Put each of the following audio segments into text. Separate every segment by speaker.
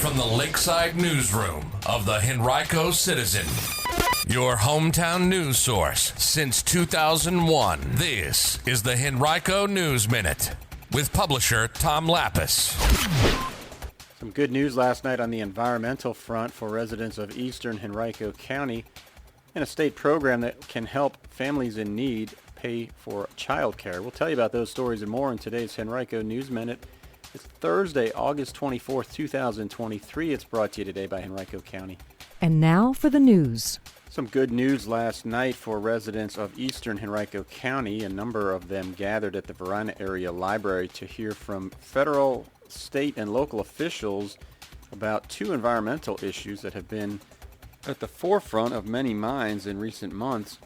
Speaker 1: from the Lakeside Newsroom of the Henrico Citizen, your hometown news source since 2001. This is the Henrico News Minute with publisher Tom Lapis.
Speaker 2: Some good news last night on the environmental front for residents of Eastern Henrico County and a state program that can help families in need pay for child care. We'll tell you about those stories and more in today's Henrico News Minute. It's Thursday, August 24th, 2023. It's brought to you today by Henrico County.
Speaker 3: And now for the news.
Speaker 2: Some good news last night for residents of Eastern Henrico County. A number of them gathered at the Verona Area Library to hear from federal, state, and local officials about two environmental issues that have been at the forefront of many minds in recent months.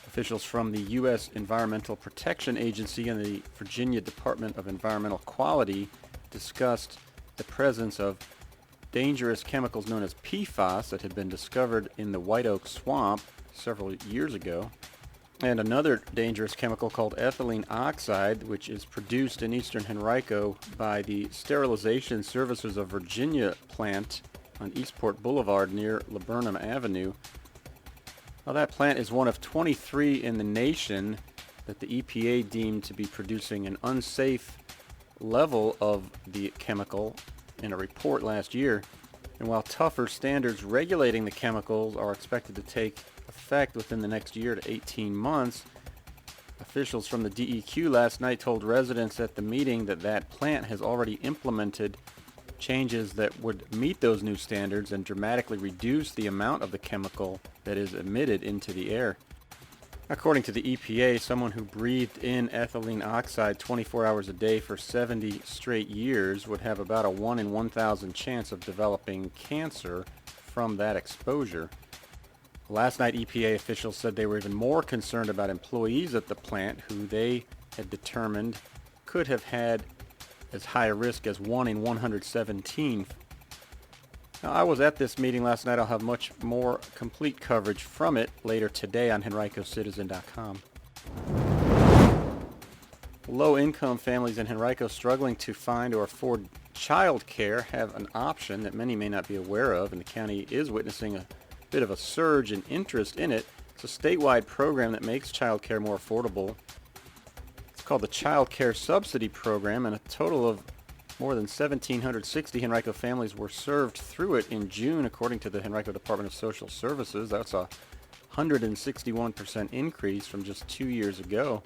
Speaker 2: Officials from the U.S. Environmental Protection Agency and the Virginia Department of Environmental Quality discussed the presence of dangerous chemicals known as PFAS that had been discovered in the White Oak Swamp several years ago, and another dangerous chemical called ethylene oxide, which is produced in Eastern Henrico by the Sterilization Services of Virginia plant on Eastport Boulevard near Laburnum Avenue. Now, that plant is one of 23 in the nation that the EPA deemed to be producing an unsafe level of the chemical in a report last year. And while tougher standards regulating the chemicals are expected to take effect within the next year to 18 months, officials from the DEQ last night told residents at the meeting that that plant has already implemented changes that would meet those new standards and dramatically reduce the amount of the chemical that is emitted into the air. According to the EPA, someone who breathed in ethylene oxide 24 hours a day for 70 straight years would have about a 1 in 1,000 chance of developing cancer from that exposure. Last night, EPA officials said they were even more concerned about employees at the plant who they had determined could have had as high a risk as 1 in 117. Now, I was at this meeting last night. I'll have much more complete coverage from it later today on henricocitizen.com. Low-income families in Henrico struggling to find or afford child care have an option that many may not be aware of, and the county is witnessing a bit of a surge in interest in it. It's a statewide program that makes child care more affordable. It's called the Child Care Subsidy Program, and a total of more than 1,760 Henrico families were served through it in June, according to the Henrico Department of Social Services. That's a 161% increase from just 2 years ago.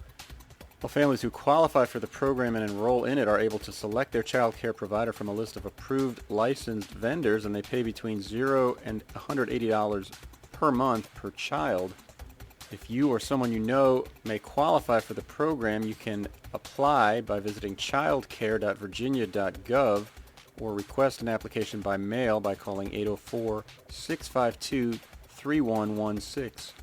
Speaker 2: Well, families who qualify for the program and enroll in it are able to select their child care provider from a list of approved licensed vendors, and they pay between $0 and $180 per month per child. If you or someone you know may qualify for the program, you can apply by visiting childcare.virginia.gov or request an application by mail by calling 804-652-3116.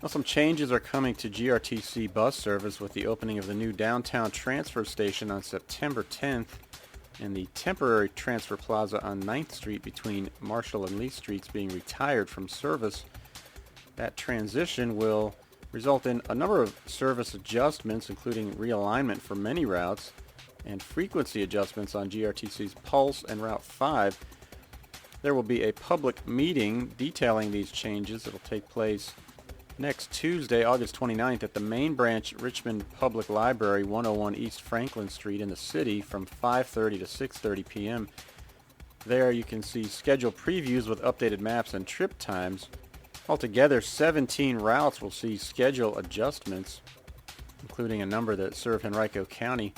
Speaker 2: Now, some changes are coming to GRTC bus service with the opening of the new downtown transfer station on September 10th and the temporary transfer plaza on 9th Street between Marshall and Lee Streets being retired from service. That transition will result in a number of service adjustments, including realignment for many routes and frequency adjustments on GRTC's Pulse and Route 5. There will be a public meeting detailing these changes. It will take place next Tuesday, August 29th, at the main branch Richmond Public Library, 101 East Franklin Street in the city from 5:30 to 6:30 p.m. There you can see schedule previews with updated maps and trip times. Altogether, 17 routes will see schedule adjustments, including a number that serve Henrico County.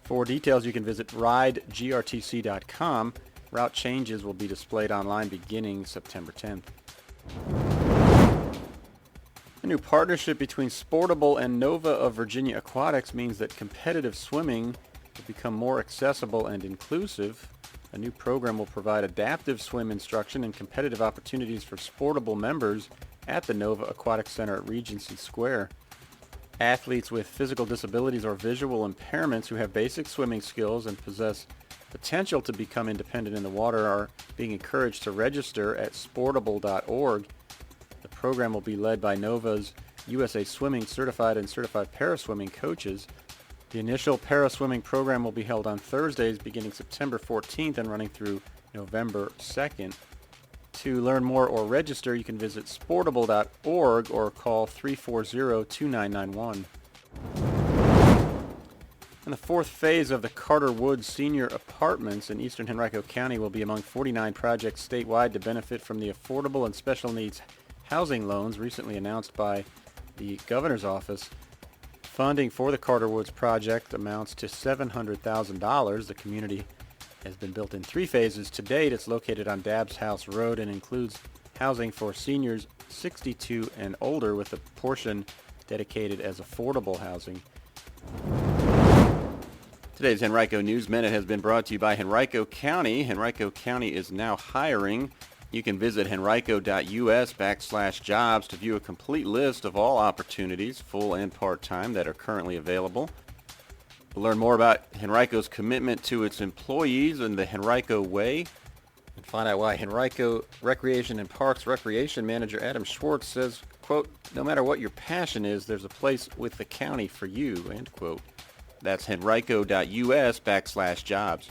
Speaker 2: For details, you can visit ridegrtc.com. Route changes will be displayed online beginning September 10th. A new partnership between Sportable and Nova of Virginia Aquatics means that competitive swimming will become more accessible and inclusive. A new program will provide adaptive swim instruction and competitive opportunities for Sportable members at the Nova Aquatic Center at Regency Square. Athletes with physical disabilities or visual impairments who have basic swimming skills and possess potential to become independent in the water are being encouraged to register at sportable.org. The program will be led by Nova's USA Swimming certified and certified paraswimming coaches. The initial para-swimming program will be held on Thursdays beginning September 14th and running through November 2nd. To learn more or register, you can visit sportable.org or call 340-2991. And the fourth phase of the Carter Woods Senior Apartments in Eastern Henrico County will be among 49 projects statewide to benefit from the Affordable and Special Needs Housing Loans recently announced by the Governor's Office. Funding for the Carter Woods project amounts to $700,000. The community has been built in 3 phases to date. It's located on Dabbs House Road and includes housing for seniors 62 and older, with a portion dedicated as affordable housing. Today's Henrico News Minute has been brought to you by Henrico County. Henrico County is now hiring. You can visit henrico.us/jobs to view a complete list of all opportunities, full and part-time, that are currently available. Learn more about Henrico's commitment to its employees and the Henrico Way, and find out why Henrico Recreation and Parks Recreation Manager Adam Schwartz says, quote, "No matter what your passion is, there's a place with the county for you," end quote. That's henrico.us/jobs.